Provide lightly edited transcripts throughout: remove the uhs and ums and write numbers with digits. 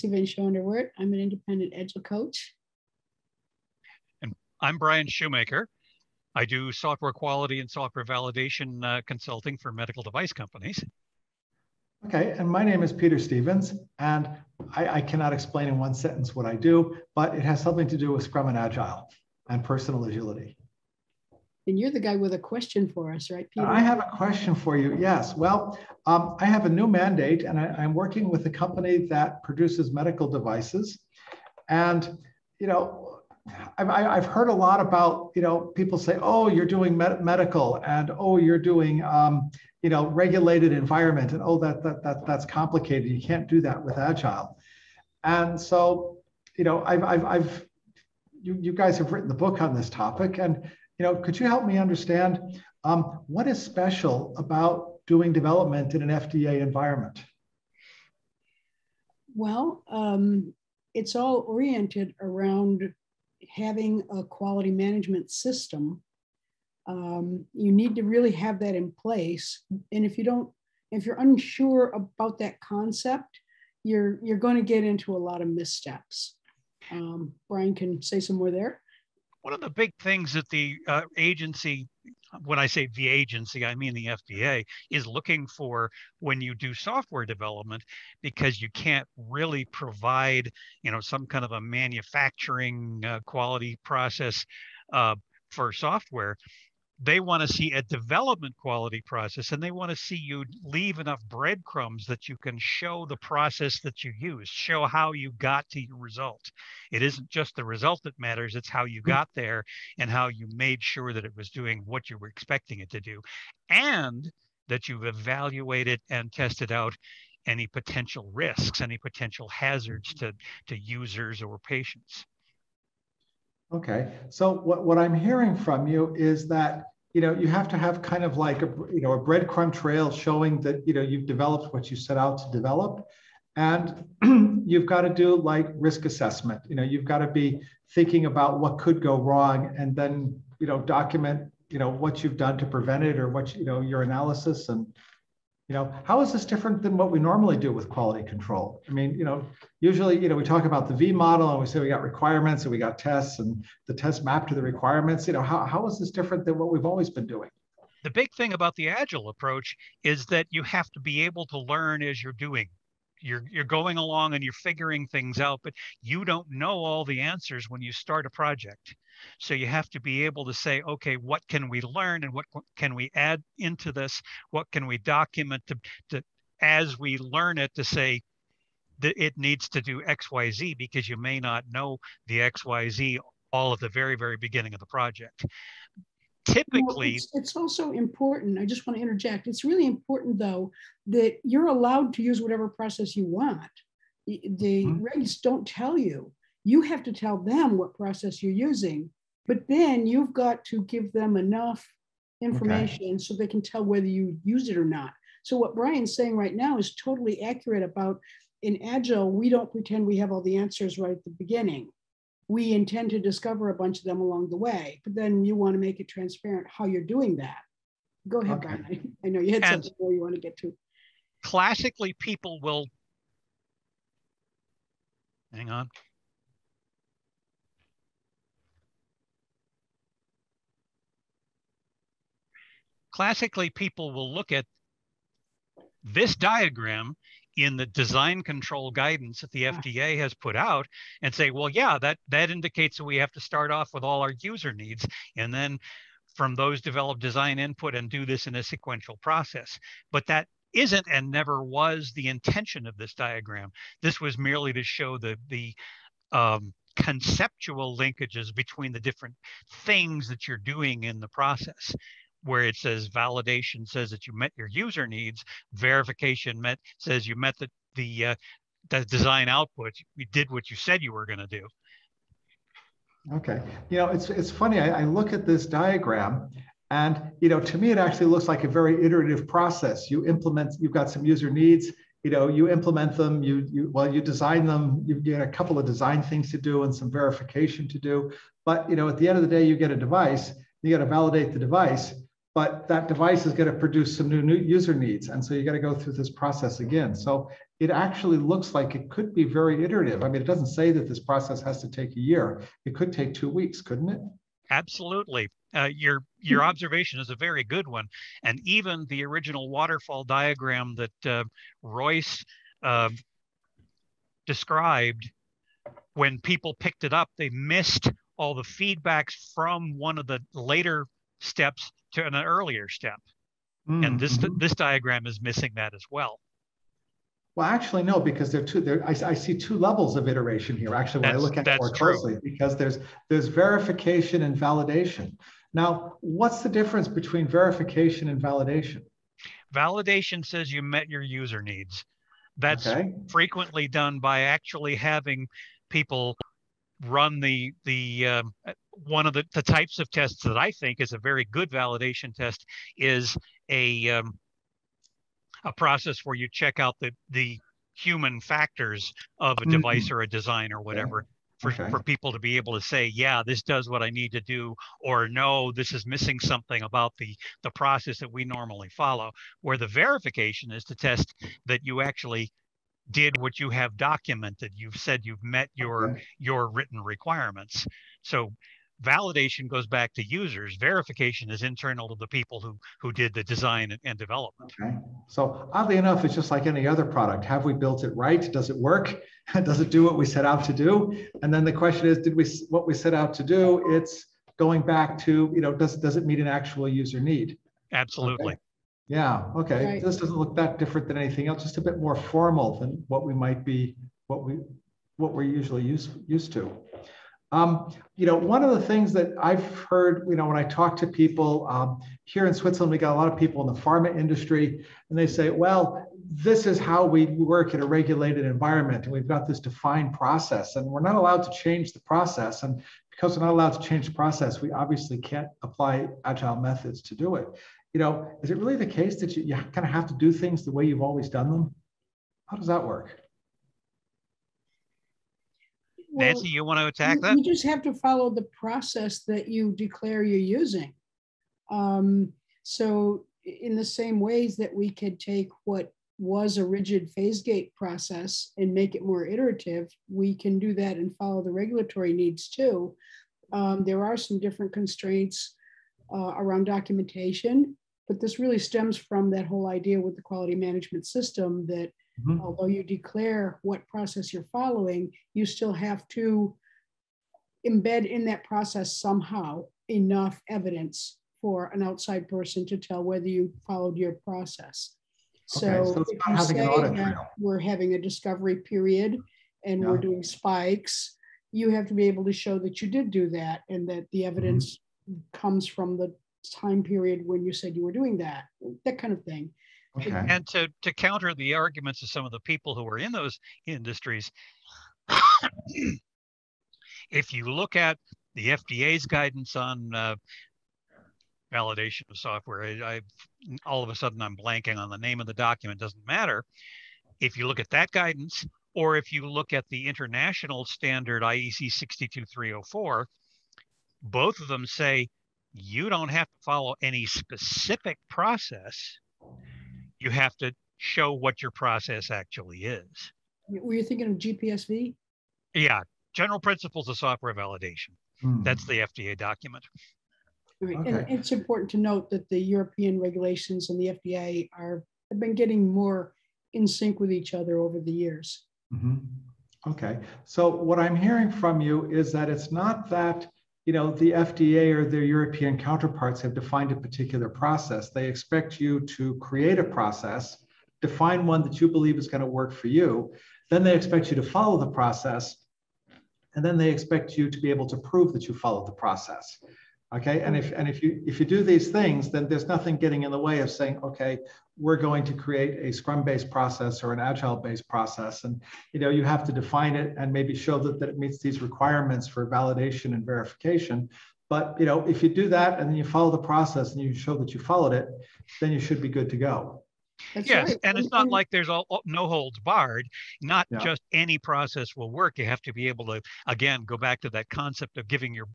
Nancy Van Schoenderwoert. I'm an independent Agile coach. And I'm Brian Schoemaker. I do software quality and software validation consulting for medical device companies. Okay, and my name is Peter Stevens, and I cannot explain in one sentence what I do, but it has something to do with Scrum and Agile and personal agility. And you're the guy with a question for us, right, Peter? I have a question for you, yes. Well, I have a new mandate, and I'm working with a company that produces medical devices. And, you know, I've heard a lot about, you know, people say, oh, you're doing medical, and oh, you're doing, you know, regulated environment, and oh, that's complicated. You can't do that with Agile. And so, you know, you guys have written the book on this topic, and you know, could you help me understand what is special about doing development in an FDA environment? Well, it's all oriented around having a quality management system. You need to really have that in place. And if you're unsure about that concept, you're going to get into a lot of missteps. Brian can say some more there. One of the big things that the agency, when I say the agency, I mean the FDA, is looking for when you do software development, because you can't really provide, you know, some kind of a manufacturing quality process for software. They want to see a development quality process, and they want to see you leave enough breadcrumbs that you can show the process that you use, show how you got to your result. It isn't just the result that matters, it's how you got there and how you made sure that it was doing what you were expecting it to do, and that you've evaluated and tested out any potential risks, any potential hazards to users or patients. Okay, so what I'm hearing from you is that, you know, you have to have kind of like a, you know, a breadcrumb trail showing that, you know, you've developed what you set out to develop, and you've got to do like risk assessment. You know, you've got to be thinking about what could go wrong, and then, you know, document, you know, what you've done to prevent it, or what, you know, your analysis. And you know, how is this different than what we normally do with quality control? I mean, you know, usually, you know, we talk about the V model, and we say we got requirements and we got tests, and the tests map to the requirements. You know, how is this different than what we've always been doing? The big thing about the Agile approach is that you have to be able to learn as you're doing. You're going along and you're figuring things out, but you don't know all the answers when you start a project. So you have to be able to say, okay, what can we learn, and what can we add into this? What can we document to as we learn it, to say that it needs to do X, Y, Z, because you may not know the X, Y, Z all at the very, very beginning of the project. Typically, well, it's also important. I just want to interject. It's really important, though, that you're allowed to use whatever process you want. The regs don't tell you. You have to tell them what process you're using, but then you've got to give them enough information so they can tell whether you use it or not. So what Brian's saying right now is totally accurate about, in Agile, we don't pretend we have all the answers right at the beginning. We intend to discover a bunch of them along the way, but then you want to make it transparent how you're doing that. Go ahead, Brian. I know you had something more you want to get to. Classically, people will, hang on. Classically, people will look at this diagram in the design control guidance that the FDA has put out and say, well, yeah, that indicates that we have to start off with all our user needs, and then from those develop design input and do this in a sequential process. But that isn't and never was the intention of this diagram. This was merely to show the conceptual linkages between the different things that you're doing in the process, where it says validation says that you met your user needs, verification says you met the design output. You did what you said you were going to do. Okay, you know, it's funny. I look at this diagram, and you know, to me, it actually looks like a very iterative process. You implement, you've got some user needs. You know, you implement them. You design them. You get a couple of design things to do and some verification to do. But you know, at the end of the day, you get a device. You got to validate the device. but that device is going to produce some new user needs. And so you got to go through this process again. So it actually looks like it could be very iterative. I mean, it doesn't say that this process has to take a year. It could take 2 weeks, couldn't it? Absolutely. Your observation is a very good one. And even the original waterfall diagram that Royce described, when people picked it up, they missed all the feedbacks from one of the later steps to an earlier step. And this diagram is missing that as well. Well, actually, no, because I see two levels of iteration here, actually, when I look at it more closely, because there's verification and validation. Now, what's the difference between verification and validation? Validation says you met your user needs. That's frequently done by actually having people run one of the types of tests that I think is a very good validation test is a process where you check out the human factors of a device or a design or whatever for people to be able to say, yeah, this does what I need to do, or no, this is missing something about the process that we normally follow. Where the verification is to test that you actually did what you have documented. You've said you've met your written requirements. So validation goes back to users. Verification is internal to the people who did the design and development. Okay. So oddly enough, it's just like any other product. Have we built it right? Does it work? Does it do what we set out to do? And then the question is, what we set out to do? It's going back to, does it meet an actual user need? Absolutely. Okay. Yeah. Okay. Right. This doesn't look that different than anything else. Just a bit more formal than what we're usually used to. One of the things that I've heard, when I talk to people here in Switzerland, we got a lot of people in the pharma industry, and they say, well, this is how we work in a regulated environment, and we've got this defined process, and we're not allowed to change the process. And because we're not allowed to change the process, we obviously can't apply agile methods to do it. Is it really the case that you kind of have to do things the way you've always done them? How does that work? Well, Nancy, you want to attack that? You just have to follow the process that you declare you're using. So in the same ways that we could take what was a rigid phase gate process and make it more iterative, we can do that and follow the regulatory needs too. There are some different constraints around documentation, but this really stems from that whole idea with the quality management system that although you declare what process you're following, you still have to embed in that process somehow enough evidence for an outside person to tell whether you followed your process. Okay, so it's about having an audit trail. We're having a discovery period and we're doing spikes, you have to be able to show that you did do that and that the evidence comes from the time period when you said you were doing that kind of thing. Okay. And to counter the arguments of some of the people who are in those industries, if you look at the FDA's guidance on validation of software, all of a sudden I'm blanking on the name of the document, doesn't matter. If you look at that guidance, or if you look at the international standard IEC 62304, both of them say you don't have to follow any specific process. You have to show what your process actually is. Were you thinking of GPSV? Yeah, General Principles of Software Validation. That's the FDA document. Right. Okay. And it's important to note that the European regulations and the FDA have been getting more in sync with each other over the years. Okay, so what I'm hearing from you is that it's not that the FDA or their European counterparts have defined a particular process. They expect you to create a process, define one that you believe is going to work for you. Then they expect you to follow the process. And then they expect you to be able to prove that you followed the process. Okay, and if you do these things, then there's nothing getting in the way of saying, okay, we're going to create a Scrum-based process or an Agile-based process, and you have to define it and maybe show that it meets these requirements for validation and verification. But if you do that and then you follow the process and you show that you followed it, then you should be good to go. That's Yes, right. and it's not like there's no holds barred. Not Yeah. just any process will work. You have to be able to, again, go back to that concept of giving your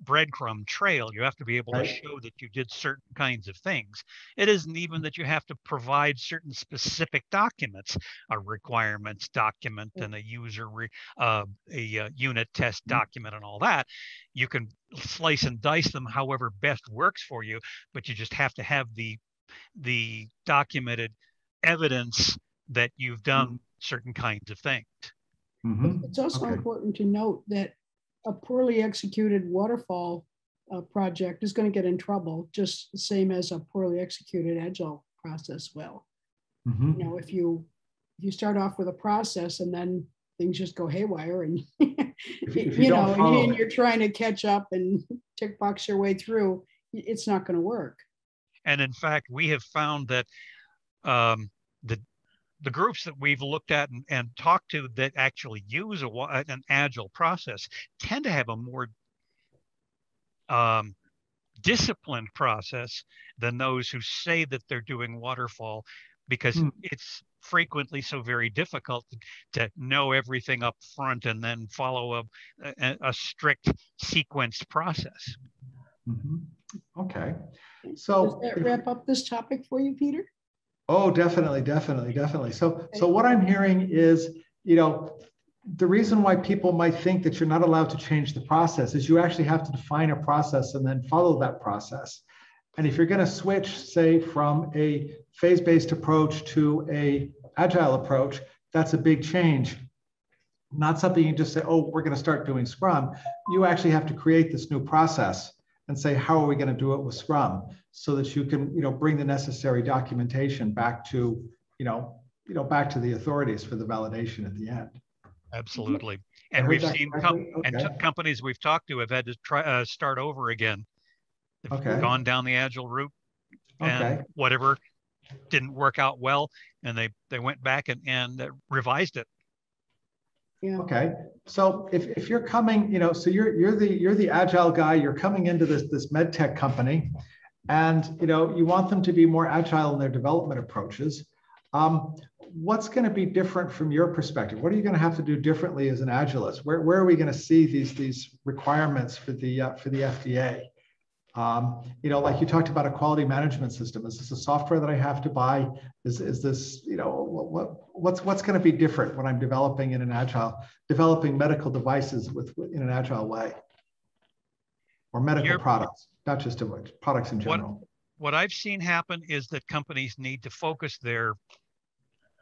breadcrumb trail. You have to be able to Right. show that you did certain kinds of things. It isn't even that you have to provide certain specific documents, a requirements document and a unit test document and all that. You can slice and dice them however best works for you, but you just have to have the documented evidence that you've done certain kinds of things. Mm-hmm. It's also Okay. important to note that a poorly executed waterfall project is going to get in trouble, just the same as a poorly executed agile process will. Mm-hmm. You know, if you start off with a process and then things just go haywire, and if you don't follow, and you're trying to catch up and tick box your way through, it's not going to work. And in fact, we have found that the groups that we've looked at and talked to that actually use an agile process tend to have a more disciplined process than those who say that they're doing waterfall, because it's frequently so very difficult to know everything up front and then follow a strict sequenced process. Mm-hmm. Okay. So does that wrap up this topic for you, Peter? Oh, definitely. So what I'm hearing is, the reason why people might think that you're not allowed to change the process is you actually have to define a process and then follow that process. And if you're going to switch, say, from a phase-based approach to a agile approach, that's a big change. Not something you just say, oh, we're going to start doing Scrum. You actually have to create this new process and say, how are we going to do it with Scrum, so that you can, bring the necessary documentation back to, back to the authorities for the validation at the end. Absolutely. And we've seen companies we've talked to have had to try start over again. They've gone down the agile route, and whatever didn't work out well, and they went back and revised it. Yeah. Okay. So if you're coming, so you're the agile guy, you're coming into this med tech company, and you want them to be more agile in their development approaches. What's going to be different from your perspective? What are you going to have to do differently as an agilist? Where are we going to see these requirements for the FDA? Like you talked about a quality management system. Is this a software that I have to buy? Is this, what's going to be different when I'm developing medical devices in an agile way, or medical products, not just products in general? What I've seen happen is that companies need to focus their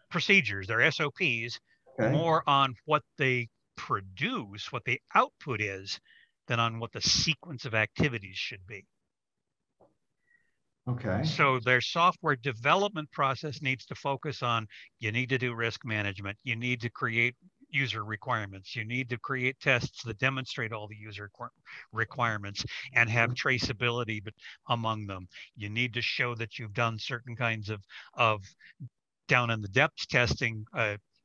procedures, their SOPs, more on what they produce, what the output is, than on what the sequence of activities should be. Okay. So their software development process needs to focus on, you need to do risk management, you need to create user requirements, you need to create tests that demonstrate all the user requirements and have traceability among them. You need to show that you've done certain kinds of down in the depths testing,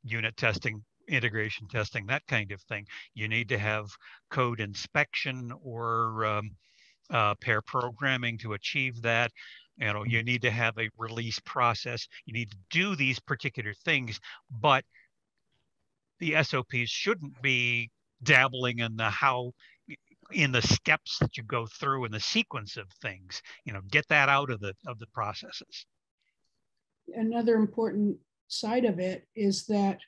unit testing, integration testing, that kind of thing. You need to have code inspection or pair programming to achieve that. You need to have a release process. You need to do these particular things, but the SOPs shouldn't be dabbling in the steps that you go through in the sequence of things. Get that out of the processes. Another important side of it is that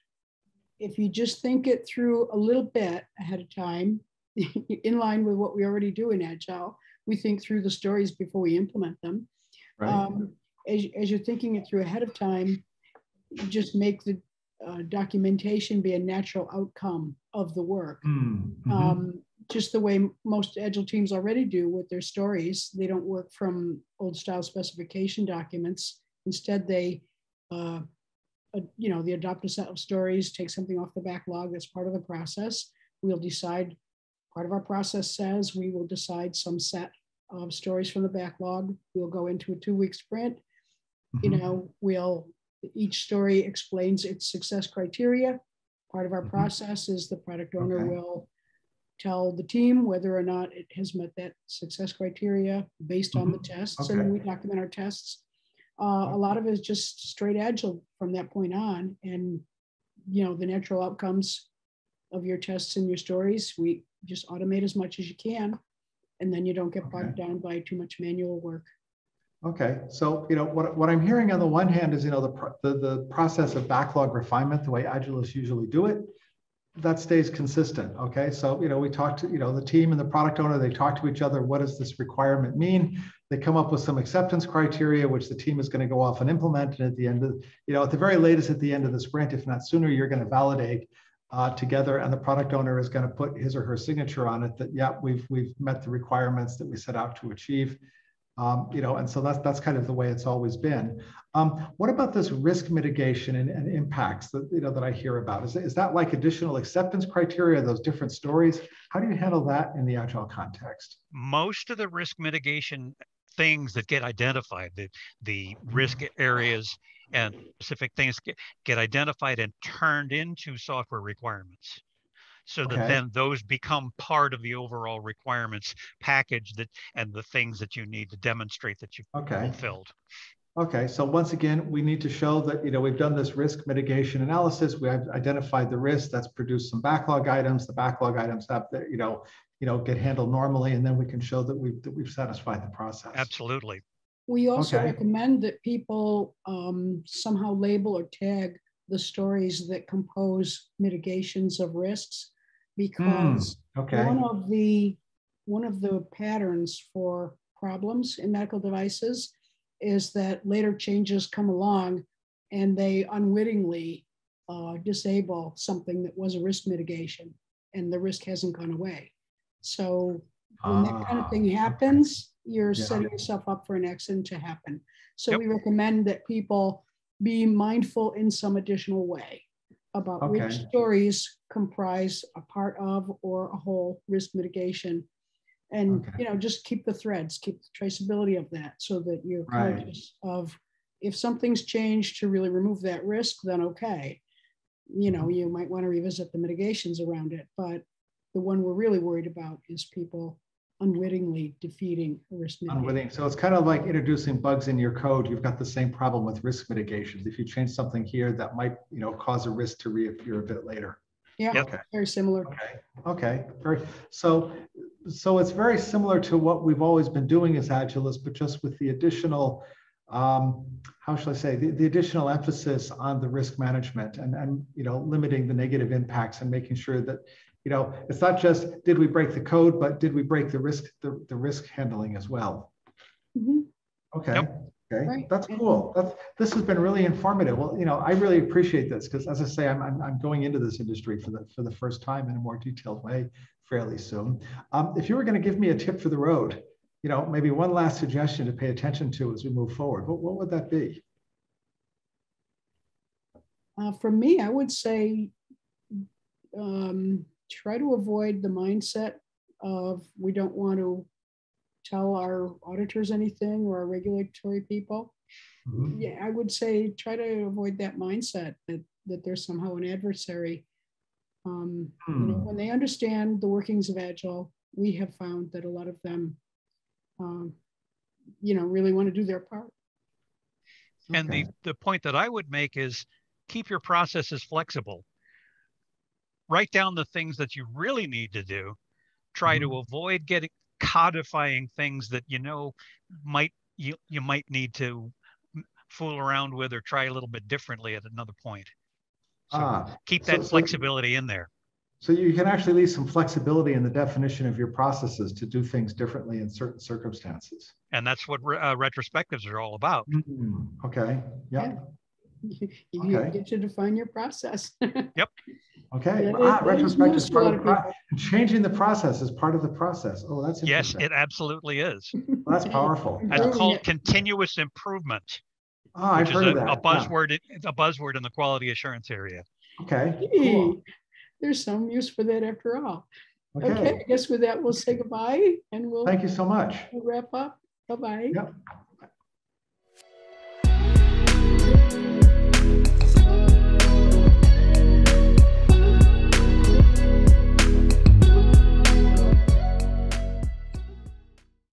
if you just think it through a little bit ahead of time, in line with what we already do in Agile, we think through the stories before we implement them. Right. As you're thinking it through ahead of time, just make the documentation be a natural outcome of the work. Mm-hmm. Just the way most Agile teams already do with their stories. They don't work from old style specification documents. Instead, they adopt a set of stories, take something off the backlog that's part of the process. We'll decide, part of our process says we will decide some set of stories from the backlog. We'll go into a 2-week sprint. Mm-hmm. Each story explains its success criteria. Part of our process is the product owner will tell the team whether or not it has met that success criteria based on the tests, and we document our tests. A lot of it is just straight Agile from that point on. And, the natural outcomes of your tests and your stories, we just automate as much as you can. And then you don't get bogged down by too much manual work. Okay, so what I'm hearing on the one hand is the process of backlog refinement, the way Agilists usually do it, that stays consistent. Okay, so we talk to the team and the product owner, they talk to each other. What does this requirement mean? They come up with some acceptance criteria, which the team is going to go off and implement. And at the end of at the very latest at the end of the sprint, if not sooner, you're going to validate together, and the product owner is going to put his or her signature on it that we've met the requirements that we set out to achieve. And so that's kind of the way it's always been. What about this risk mitigation and impacts that I hear about? Is that like additional acceptance criteria, those different stories? How do you handle that in the Agile context? Most of the risk mitigation things that get identified, the risk areas and specific things get identified and turned into software requirements, so that then those become part of the overall requirements package and the things that you need to demonstrate that you've fulfilled. Okay, so once again, we need to show that we've done this risk mitigation analysis. We have identified the risk. That's produced some backlog items. The backlog items have get handled normally, and then we can show that we've satisfied the process. Absolutely. We also recommend that people somehow label or tag the stories that compose mitigations of risks, because one of the patterns for problems in medical devices is that later changes come along and they unwittingly disable something that was a risk mitigation, and the risk hasn't gone away. So when that kind of thing happens, you're setting yourself up for an accident to happen. So we recommend that people be mindful in some additional way about which stories comprise a part of or a whole risk mitigation. And, just keep the threads, keep the traceability of that, so that you're conscious of, if something's changed to really remove that risk, then you might want to revisit the mitigations around it. But the one we're really worried about is people unwittingly defeating a risk mitigation. So it's kind of like introducing bugs in your code. You've got the same problem with risk mitigations. If you change something here, that might cause a risk to reappear a bit later. Yeah, very similar. Okay. So it's very similar to what we've always been doing as Agilists, but just with the additional, how shall I say, the additional emphasis on the risk management and limiting the negative impacts and making sure that it's not just did we break the code, but did we break the risk handling as well. Okay. Right. That's cool. This has been really informative. Well, I really appreciate this, because as I say, I'm going into this industry for the first time in a more detailed way fairly soon. If you were going to give me a tip for the road, maybe one last suggestion to pay attention to as we move forward, what would that be? For me, I would say try to avoid the mindset of we don't want to tell our auditors anything or our regulatory people. Yeah, I would say try to avoid that mindset that there's somehow an adversary. When they understand the workings of Agile, we have found that a lot of them, really want to do their part. And the point that I would make is keep your processes flexible. Write down the things that you really need to do. Try to avoid codifying things that you might need to fool around with or try a little bit differently at another point. So keep that flexibility in there. So you can actually leave some flexibility in the definition of your processes to do things differently in certain circumstances. And that's what retrospectives are all about. Okay. Yeah. You get to define your process. Yep. Okay. Retrospective is part of the process. Changing the process is part of the process. Oh, that's interesting. Yes, it absolutely is. Well, that's powerful. That's called continuous improvement. I've heard of that. A buzzword. It's a buzzword in the quality assurance area. Okay. Cool. There's some use for that after all. Okay. I guess with that we'll say goodbye, and we'll. Thank you so much. We'll wrap up. Bye-bye. Yep.